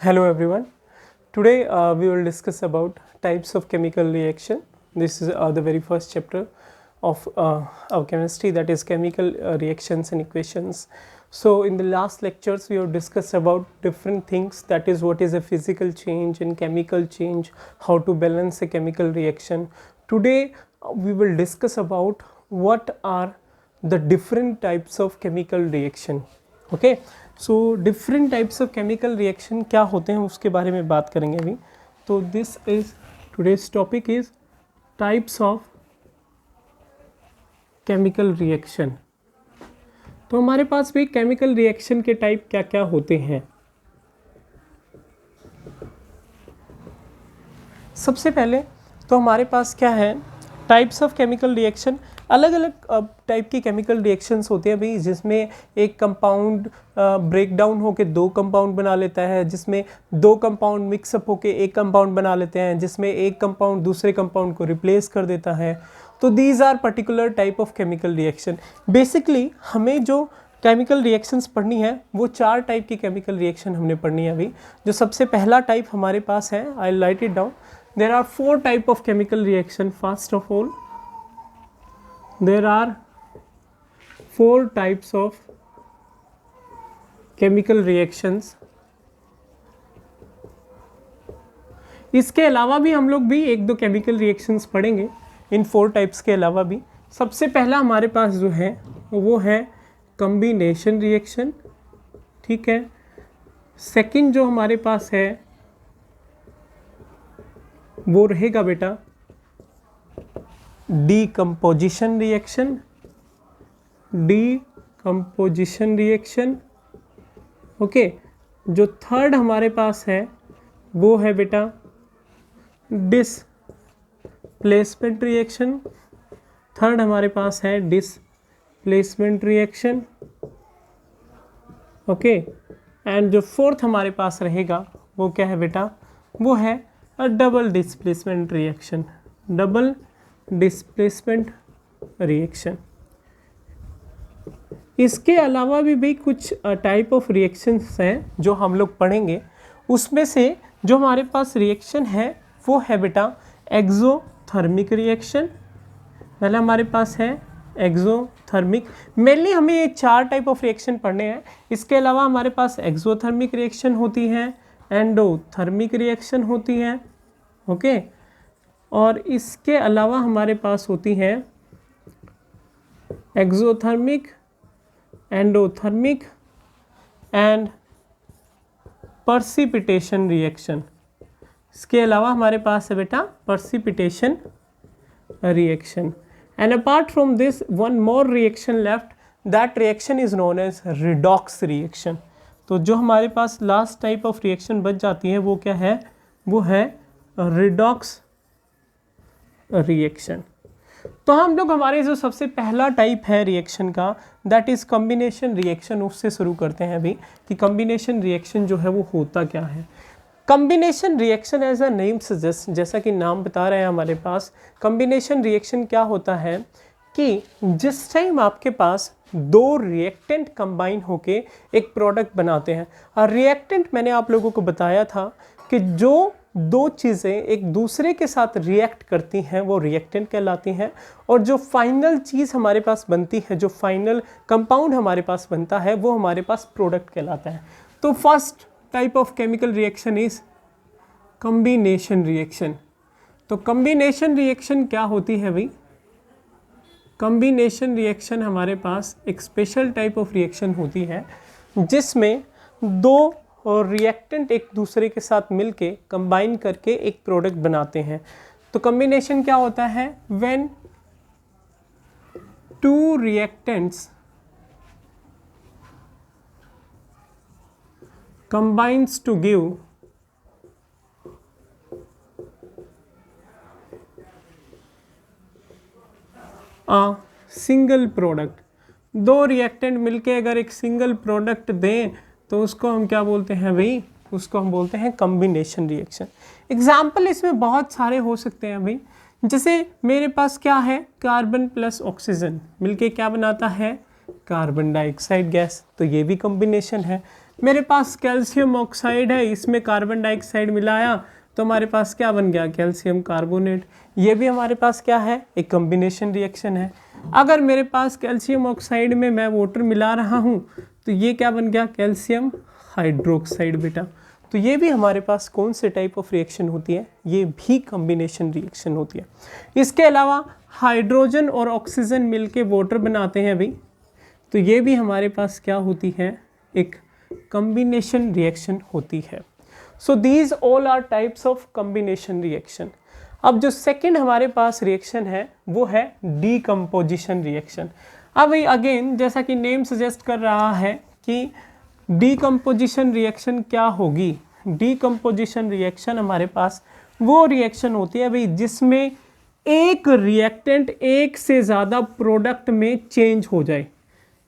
Hello everyone. Today we will discuss about types of chemical reaction. This is the very first chapter of our chemistry, that is chemical reactions and equations. So in the last lectures we have discussed about different things, that is what is a physical change and chemical change, how to balance a chemical reaction. Today we will discuss about what are the different types of chemical reaction. Okay, so different types of chemical reaction क्या होते हैं उसके बारे में बात करेंगे अभी. तो this is today's topic is types of chemical reaction. तो हमारे पास भी केमिकल रिएक्शन के टाइप क्या क्या होते हैं. सबसे पहले तो हमारे पास क्या है, टाइप्स ऑफ केमिकल रिएक्शन. अलग अलग टाइप की केमिकल रिएक्शंस होते हैं भाई, जिसमें एक कंपाउंड ब्रेक डाउन होकर दो कंपाउंड बना लेता है, जिसमें दो कंपाउंड मिक्सअप होकर एक कंपाउंड बना लेते हैं, जिसमें एक कंपाउंड दूसरे कंपाउंड को रिप्लेस कर देता है. तो these are particular type of chemical reaction. Basically हमें जो केमिकल रिएक्शंस पढ़नी है वो चार टाइप की केमिकल रिएक्शन हमने पढ़नी है अभी. जो सबसे पहला टाइप हमारे पास है, I write it down. There are four type of chemical reaction. First of all there are four types of chemical reactions. इसके अलावा भी हम लोग भी एक दो केमिकल रिएक्शंस पढ़ेंगे इन फोर टाइप्स के अलावा भी. सबसे पहला हमारे पास जो है वो है कॉम्बिनेशन रिएक्शन. ठीक है. सेकंड जो हमारे पास है वो रहेगा बेटा decomposition reaction. Decomposition reaction. Okay. जो थर्ड हमारे पास है वो है बेटा डिसप्लेसमेंट रिएक्शन. थर्ड हमारे पास है डिसप्लेसमेंट रिएक्शन. ओके. एंड जो फोर्थ हमारे पास रहेगा वो क्या है बेटा, वो है double displacement reaction. Double displacement reaction. इसके अलावा भी कुछ टाइप ऑफ रिएक्शंस हैं जो हम लोग पढ़ेंगे. उसमें से जो हमारे पास रिएक्शन है वो है बेटा एक्सोथर्मिक रिएक्शन. पहले हमारे पास है एक्सोथर्मिक. मेनली हमें ये चार टाइप ऑफ रिएक्शन पढ़ने हैं. इसके अलावा हमारे पास एक्सोथर्मिक रिएक्शन होती है, एंडोथर्मिक रिएक्शन होती है. ओके. और इसके अलावा हमारे पास होती है exothermic, endothermic and precipitation reaction. इसके अलावा हमारे पास है बेटा precipitation reaction. And apart from this one more reaction left, that reaction is known as redox reaction. तो जो हमारे पास लास्ट टाइप ऑफ रिएक्शन बच जाती है वो क्या है, वो है रिडॉक्स रिएक्शन. तो हम लोग हमारे जो सबसे पहला टाइप है रिएक्शन का, दैट इज कॉम्बिनेशन रिएक्शन, उससे शुरू करते हैं अभी कि कॉम्बिनेशन रिएक्शन जो है वो होता क्या है. Combination reaction as a name suggest, जैसा कि नाम बता रहे हैं हमारे पास, कॉम्बिनेशन रिएक्शन क्या होता है कि जिस टाइम आपके पास दो रिएक्टेंट कंबाइन होके एक प्रोडक्ट बनाते हैं. और रिएक्टेंट मैंने आप लोगों को बताया था कि जो दो चीज़ें एक दूसरे के साथ रिएक्ट करती हैं वो रिएक्टेंट कहलाती हैं, और जो फाइनल चीज़ हमारे पास बनती है, जो फाइनल कंपाउंड हमारे पास बनता है, वो हमारे पास प्रोडक्ट कहलाता है. तो first type of chemical reaction is combination reaction. तो कॉम्बिनेशन रिएक्शन क्या होती है भाई? कॉम्बिनेशन रिएक्शन हमारे पास एक स्पेशल टाइप ऑफ रिएक्शन होती है जिसमें दो और रिएक्टेंट एक दूसरे के साथ मिलके कंबाइन करके एक प्रोडक्ट बनाते हैं. तो कॉम्बिनेशन क्या होता है? When to reactants combines to give a single product. दो रिएक्टेंट मिलके अगर एक सिंगल प्रोडक्ट दें तो उसको हम क्या बोलते हैं भाई? उसको हम बोलते हैं कॉम्बिनेशन रिएक्शन. एग्जाम्पल इसमें बहुत सारे हो सकते हैं भाई. जैसे मेरे पास क्या है, कार्बन प्लस ऑक्सीजन मिलके क्या बनाता है? Carbon dioxide gas. तो ये भी कॉम्बिनेशन है. मेरे पास कैल्शियम ऑक्साइड है, इसमें कार्बन डाइऑक्साइड मिलाया तो हमारे पास क्या बन गया, कैल्शियम कार्बोनेट। ये भी हमारे पास क्या है, एक कॉम्बिनेशन रिएक्शन है। अगर मेरे पास कैल्शियम ऑक्साइड में मैं वाटर मिला रहा हूँ तो ये क्या बन गया, कैल्शियम हाइड्रोक्साइड बेटा। तो ये भी हमारे पास कौन से टाइप ऑफ रिएक्शन होती है, ये भी कॉम्बिनेशन रिएक्शन होती है। इसके अलावा हाइड्रोजन और ऑक्सीजन मिलके वाटर बनाते हैं भाई, तो ये भी हमारे पास क्या होती है, एक कॉम्बिनेशन रिएक्शन होती है। So these all are types of combination reaction. अब जो सेकंड हमारे पास रिएक्शन है वो है डीकम्पोजिशन रिएक्शन। अब भाई अगेन जैसा कि नेम सजेस्ट कर रहा है कि डीकम्पोजिशन रिएक्शन क्या होगी, डीकम्पोजिशन रिएक्शन हमारे पास वो रिएक्शन होती है भाई जिसमें एक रिएक्टेंट एक से ज़्यादा प्रोडक्ट में चेंज हो जाए।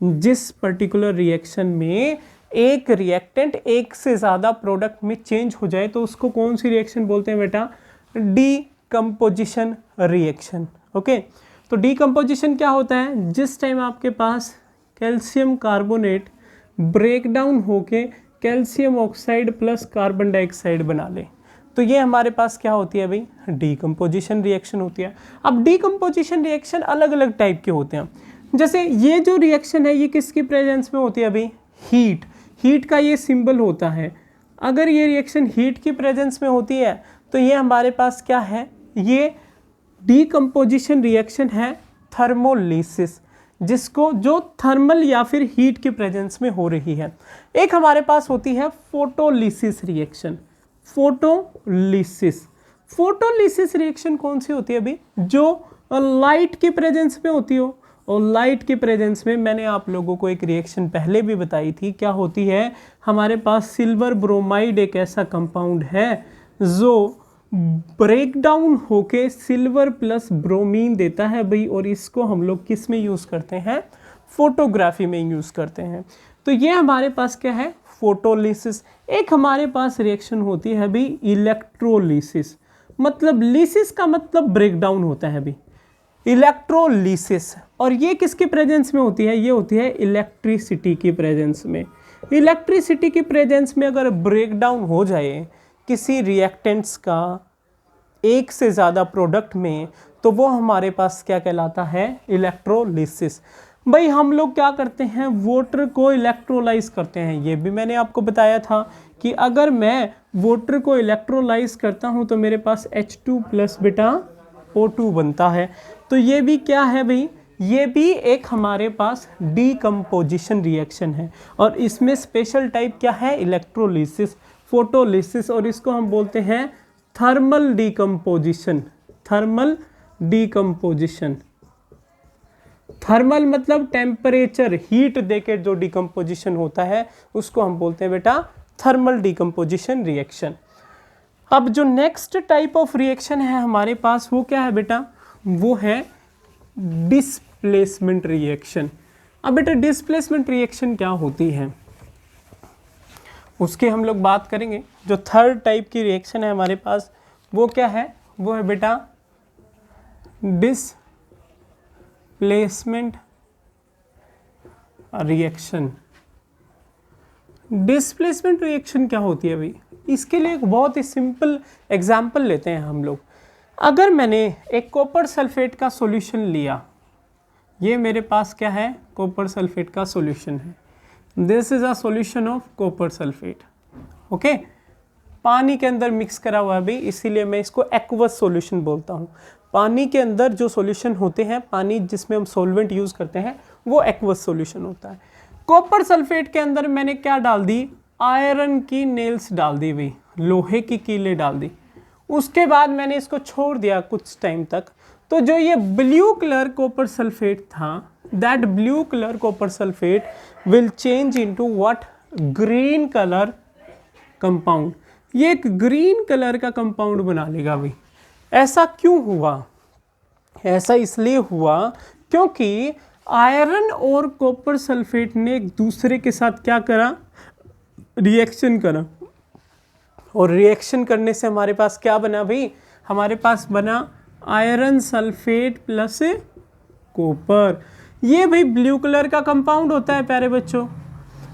जिस पर्टिकुलर रिएक्शन में एक रिएक्टेंट एक से ज़्यादा प्रोडक्ट में चेंज हो जाए तो उसको कौन सी रिएक्शन बोलते हैं बेटा, डीकम्पोजिशन रिएक्शन। ओके, तो डीकम्पोजिशन क्या होता है, जिस टाइम आपके पास कैल्शियम कार्बोनेट ब्रेक डाउन होके calcium oxide plus carbon dioxide बना ले, तो ये हमारे पास क्या होती है भाई, डीकम्पोजिशन रिएक्शन होती है। अब डीकम्पोजिशन रिएक्शन अलग अलग टाइप के होते हैं। जैसे ये जो रिएक्शन है ये किसकी प्रेजेंस में होती है भाई, हीट, हीट का ये सिंबल होता है। अगर ये रिएक्शन हीट की प्रेजेंस में होती है तो ये हमारे पास क्या है, ये डीकम्पोजिशन रिएक्शन है थर्मोलिसिस, जिसको जो थर्मल या फिर हीट की प्रेजेंस में हो रही है। एक हमारे पास होती है photolysis reaction. Photolysis, photolysis reaction कौन सी होती है अभी, जो लाइट की प्रेजेंस में होती हो। और लाइट की प्रेजेंस में मैंने आप लोगों को एक रिएक्शन पहले भी बताई थी, क्या होती है, हमारे पास सिल्वर ब्रोमाइड एक ऐसा कंपाउंड है जो ब्रेक डाउन होके सिल्वर प्लस ब्रोमीन देता है भाई, और इसको हम लोग किस में यूज़ करते हैं, फोटोग्राफी में यूज़ करते हैं। तो ये हमारे पास क्या है, फोटोलिसिस। एक हमारे पास रिएक्शन होती है भाई इलेक्ट्रोलिसिस, मतलब लिसिस का मतलब ब्रेक डाउन होता है भाई, इलेक्ट्रोलिसिस। और ये किसकी प्रेजेंस में होती है, ये होती है इलेक्ट्रिसिटी की प्रेजेंस में। इलेक्ट्रिसिटी की प्रेजेंस में अगर ब्रेक डाउन हो जाए किसी रिएक्टेंट्स का एक से ज़्यादा प्रोडक्ट में, तो वो हमारे पास क्या कहलाता है, इलेक्ट्रोलिसिस। भाई हम लोग क्या करते हैं, वाटर को इलेक्ट्रोलाइज करते हैं। ये भी मैंने आपको बताया था कि अगर मैं वाटर को इलेक्ट्रोलाइज करता हूँ तो मेरे पास H2+ बेटा O2 बनता है। तो ये भी क्या है भाई, ये भी एक हमारे पास डीकम्पोजिशन रिएक्शन है, और इसमें स्पेशल टाइप क्या है, इलेक्ट्रोलिसिस, फोटोलिसिस, और इसको हम बोलते हैं thermal decomposition. Thermal decomposition, thermal मतलब टेम्परेचर, हीट देके जो डीकम्पोजिशन होता है उसको हम बोलते हैं बेटा थर्मल डीकम्पोजिशन रिएक्शन। अब जो नेक्स्ट टाइप ऑफ रिएक्शन है हमारे पास वो क्या है बेटा, वो है डिस्प्लेसमेंट रिएक्शन। अब बेटा डिस्प्लेसमेंट रिएक्शन क्या होती है उसके हम लोग बात करेंगे। जो थर्ड टाइप की रिएक्शन है हमारे पास वो क्या है, वो है बेटा डिस्प्लेसमेंट रिएक्शन। डिस्प्लेसमेंट रिएक्शन क्या होती है भाई, इसके लिए एक बहुत ही सिंपल एग्जाम्पल लेते हैं हम लोग। अगर मैंने एक कॉपर सल्फेट का सॉल्यूशन लिया, ये मेरे पास क्या है, कॉपर सल्फेट का सॉल्यूशन है, this is a solution of copper sulphate. Okay, पानी के अंदर मिक्स करा हुआ है भाई, इसीलिए मैं इसको एक्वस सॉल्यूशन बोलता हूँ। पानी के अंदर जो सॉल्यूशन होते हैं, पानी जिसमें हम सॉल्वेंट यूज़ करते हैं, वो एक्वस सॉल्यूशन होता है। कॉपर सल्फेट के अंदर मैंने क्या डाल दी, आयरन की नेल्स डाल दी भाई, लोहे की कीलें डाल दी। उसके बाद मैंने इसको छोड़ दिया कुछ टाइम तक, तो जो ये ब्लू कलर कॉपर सल्फेट था, that blue colour copper sulphate will change into what, green colour compound. ये एक ग्रीन कलर का कंपाउंड बना लेगा भाई। ऐसा क्यों हुआ, ऐसा इसलिए हुआ क्योंकि आयरन और कॉपर सल्फेट ने एक दूसरे के साथ क्या करा, रिएक्शन करा, और रिएक्शन करने से हमारे पास क्या बना भाई, हमारे पास बना आयरन सल्फेट प्लस कॉपर। ये भाई ब्लू कलर का कंपाउंड होता है प्यारे बच्चों,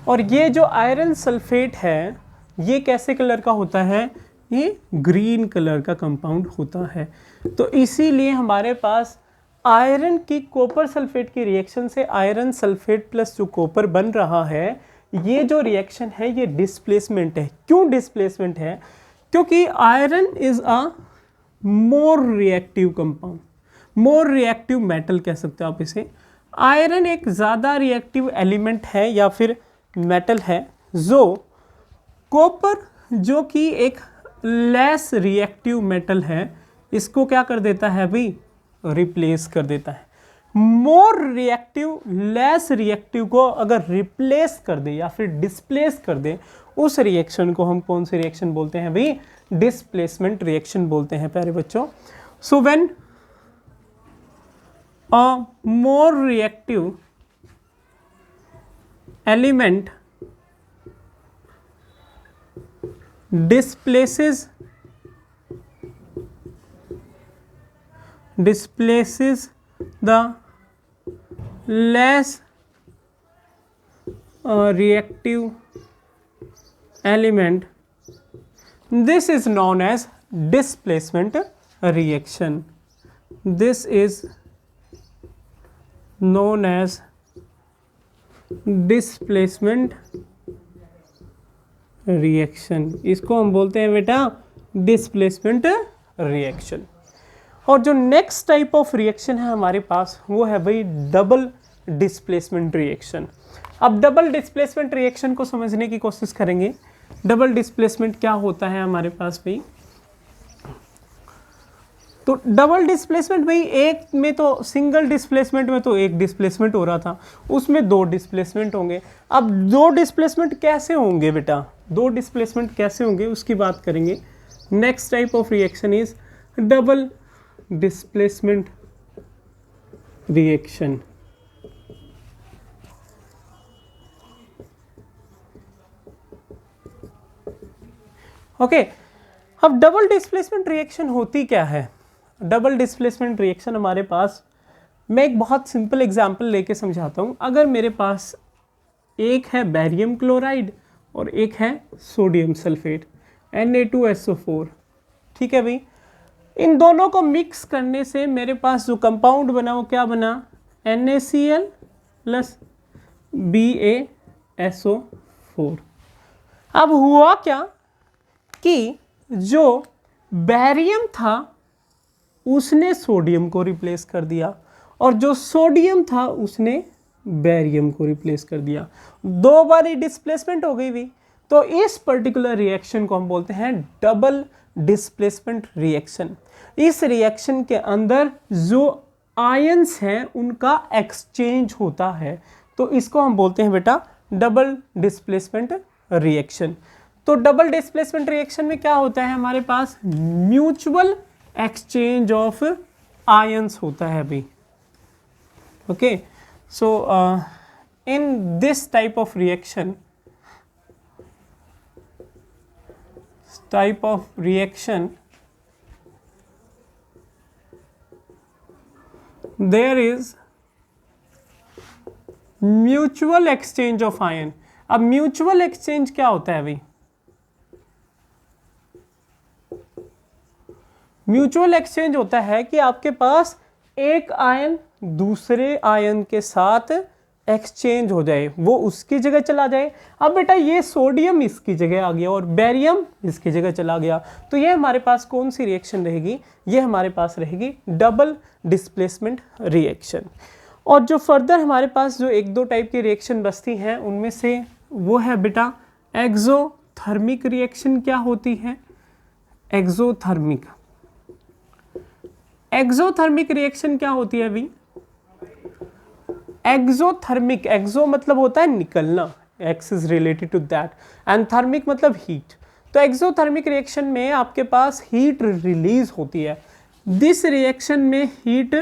और ये जो आयरन सल्फेट है ये कैसे कलर का होता है, ये ग्रीन कलर का कंपाउंड होता है। तो इसीलिए हमारे पास आयरन की कॉपर सल्फेट की रिएक्शन से आयरन सल्फेट प्लस जो कॉपर बन रहा है, ये जो रिएक्शन है ये डिस्प्लेसमेंट है। क्यों डिस्प्लेसमेंट है? क्योंकि iron is a more reactive compound, more reactive metal कह सकते हो आप इसे। आयरन एक ज़्यादा रिएक्टिव एलिमेंट है या फिर मेटल है, जो कॉपर जो कि एक लेस रिएक्टिव मेटल है इसको क्या कर देता है भाई, रिप्लेस कर देता है। मोर रिएक्टिव लेस रिएक्टिव को अगर रिप्लेस कर दे या फिर डिस्प्लेस कर दे, उस रिएक्शन को हम कौन सी रिएक्शन बोलते हैं भाई, डिस्प्लेसमेंट रिएक्शन बोलते हैं प्यारे बच्चों। So when a more reactive element displaces the less reactive element, this is known as displacement reaction. This is known as displacement reaction. इसको हम बोलते हैं बेटा डिस्प्लेसमेंट रिएक्शन। और जो नेक्स्ट टाइप ऑफ रिएक्शन है हमारे पास वो है भाई डबल डिस्प्लेसमेंट रिएक्शन। अब डबल डिस्प्लेसमेंट रिएक्शन को समझने की कोशिश करेंगे। डबल डिस्प्लेसमेंट क्या होता है हमारे पास भाई, तो डबल डिस्प्लेसमेंट भाई एक में तो सिंगल डिस्प्लेसमेंट में तो एक डिस्प्लेसमेंट हो रहा था, उसमें दो डिस्प्लेसमेंट होंगे। अब दो डिस्प्लेसमेंट कैसे होंगे बेटा, दो डिस्प्लेसमेंट कैसे होंगे उसकी बात करेंगे। Next type of reaction is double displacement reaction. Okay, अब डबल डिस्प्लेसमेंट रिएक्शन होती क्या है। डबल डिस्प्लेसमेंट रिएक्शन हमारे पास, मैं एक बहुत सिंपल एग्जांपल लेके समझाता हूँ। अगर मेरे पास एक है बैरियम क्लोराइड और एक है सोडियम सल्फेट Na2SO4, ठीक है भाई, इन दोनों को मिक्स करने से मेरे पास जो कंपाउंड बना वो क्या बना, NaCl प्लस BaSO4। अब हुआ क्या कि जो बैरियम था उसने सोडियम को रिप्लेस कर दिया और जो सोडियम था उसने बैरियम को रिप्लेस कर दिया, दो बारी डिस्प्लेसमेंट हो गई भी। तो इस पर्टिकुलर रिएक्शन को हम बोलते हैं डबल डिस्प्लेसमेंट रिएक्शन। इस रिएक्शन के अंदर जो आयंस हैं उनका एक्सचेंज होता है, तो इसको हम बोलते हैं बेटा डबल डिस्प्लेसमेंट रिएक्शन। तो डबल डिस्प्लेसमेंट रिएक्शन में क्या होता है हमारे पास, म्यूचुअल एक्सचेंज ऑफ आयंस होता है अभी। Okay, so in this type of reaction, there is mutual exchange of ion. अब म्यूचुअल एक्सचेंज क्या होता है भाई, म्यूचुअल एक्सचेंज होता है कि आपके पास एक आयन दूसरे आयन के साथ एक्सचेंज हो जाए, वो उसकी जगह चला जाए। अब बेटा ये सोडियम इसकी जगह आ गया और बैरियम इसकी जगह चला गया, तो ये हमारे पास कौन सी रिएक्शन रहेगी, ये हमारे पास रहेगी डबल डिस्प्लेसमेंट रिएक्शन। और जो फर्दर हमारे पास जो एक दो टाइप की रिएक्शन बचती हैं उनमें से वो है बेटा एक्सोथर्मिक रिएक्शन। क्या होती है एक्सोथर्मिक, एक्सोथर्मिक रिएक्शन क्या होती है अभी, एक्सोथर्मिक, एक्सो मतलब होता है निकलना, ex is related to that, and thermic मतलब हीट। तो एक्सोथर्मिक रिएक्शन में आपके पास हीट रिलीज होती है। जिस रिएक्शन में हीट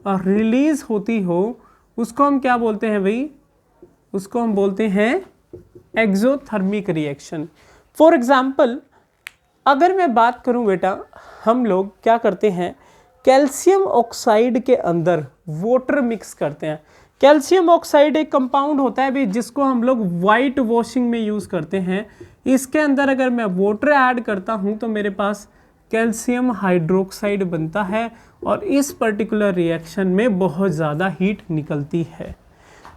रिलीज होती हो उसको हम क्या बोलते हैं भाई, उसको हम बोलते हैं एक्सोथर्मिक रिएक्शन। फॉर एग्जाम्पल अगर मैं बात करूं बेटा, हम लोग क्या करते हैं कैल्शियम ऑक्साइड के अंदर वाटर मिक्स करते हैं। कैल्शियम ऑक्साइड एक कंपाउंड होता है भी जिसको हम लोग वाइट वॉशिंग में यूज़ करते हैं। इसके अंदर अगर मैं वाटर ऐड करता हूँ तो मेरे पास कैल्शियम हाइड्रोक्साइड बनता है और इस पर्टिकुलर रिएक्शन में बहुत ज़्यादा हीट निकलती है।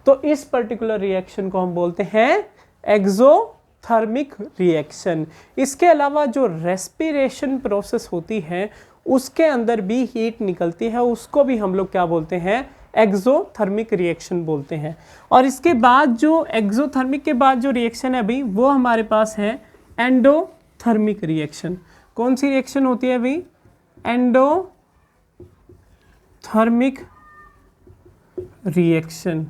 तो इस पर्टिकुलर रिएक्शन को हम बोलते हैं एक्सोथर्मिक रिएक्शन। इसके अलावा जो रेस्पिरेशन प्रोसेस होती है उसके अंदर भी हीट निकलती है, उसको भी हम लोग क्या बोलते हैं, एक्सोथर्मिक रिएक्शन बोलते हैं। और इसके बाद जो एक्सोथर्मिक के बाद जो रिएक्शन है अभी वो हमारे पास है एंडोथर्मिक रिएक्शन। कौन सी रिएक्शन होती है अभी, एंडोथर्मिक रिएक्शन।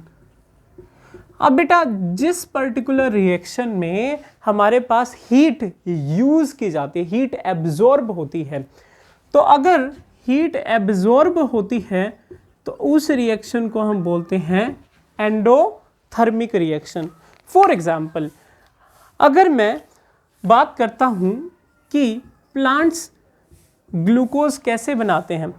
अब बेटा जिस पर्टिकुलर रिएक्शन में हमारे पास हीट यूज की जाती है, हीट एब्जॉर्ब होती है, तो अगर हीट एब्जॉर्ब होती है तो उस रिएक्शन को हम बोलते हैं एंडोथर्मिक रिएक्शन। फॉर एग्जाम्पल अगर मैं बात करता हूं कि प्लांट्स ग्लूकोज कैसे बनाते हैं,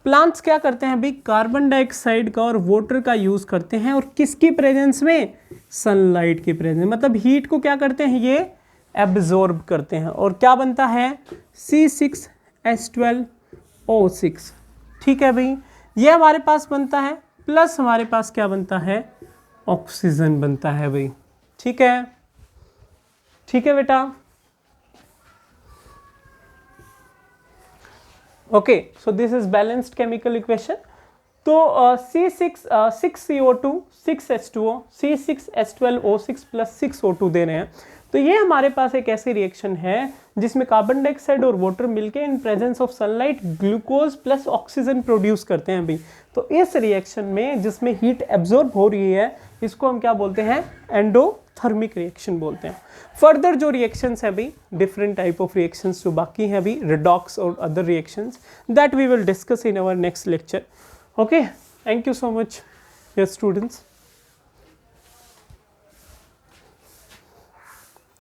प्लांट्स क्या करते हैं भाई, कार्बन डाइऑक्साइड का और वाटर का यूज़ करते हैं, और किसकी प्रेजेंस में, सनलाइट की प्रेजेंस, मतलब हीट को क्या करते हैं, ये एब्जॉर्ब करते हैं, और क्या बनता है C6H12O6। ठीक है भाई, ये हमारे पास बनता है, प्लस हमारे पास क्या बनता है, ऑक्सीजन बनता है भाई। ठीक है, ठीक है बेटा। Okay, so this is balanced chemical equation. तो C6CO2 6H2O C6H12O6 plus 6O2 दे रहे हैं। तो ये हमारे पास एक ऐसी रिएक्शन है जिसमें कार्बन डाइऑक्साइड और वाटर मिलके in presence of sunlight glucose plus oxygen produce करते हैं भाई। तो इस रिएक्शन में जिसमें हीट एब्जॉर्ब हो रही है इसको हम क्या बोलते हैं, एंडोथर्मिक रिएक्शन बोलते हैं। फर्दर जो रिएक्शंस है अभी, डिफरेंट टाइप ऑफ रिएक्शंस जो बाकी हैं अभी, रिडॉक्स और other reactions, that we will discuss in our next lecture. Okay, thank you so much dear students.